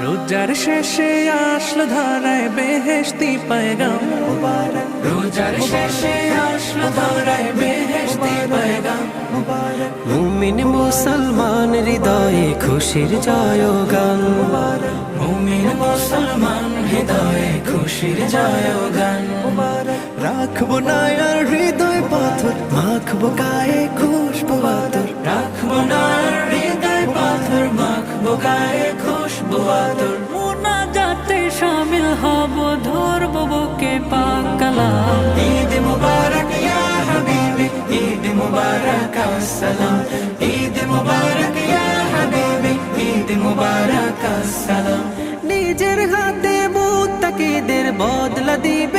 রোজার শেষে আসলো ধরায় বেহেশতি পয়গাম মুবারক। রোজার শেষে আসলো ধরায় বেহেশতি পয়গাম মুবারক। মুমিন মুসলমান হৃদয়ে খুশির জয়গান মুবারক। মুমিন মুসলমান হৃদয়ে খুশির জয়গান মুবারক। রাখবো না আর হৃদয় পাথর, মাখবো গায়ে খুশবু আতর। রাখবো না আর হৃদয় পাথর, মাখবো গায়ে খুশবু আতর। মুনাজাতে শামিল হব, ধরব বুকে পাক কালাম। ঈদ মুবারক ইয়া হাবিবি, ঈদ মুবারক আসসালাম। ঈদ মুবারক ইয়া হাবিবি, ঈদ মুবারক আসসালাম। নিজের হাতে মুত্তাকিদের বদলা দিবে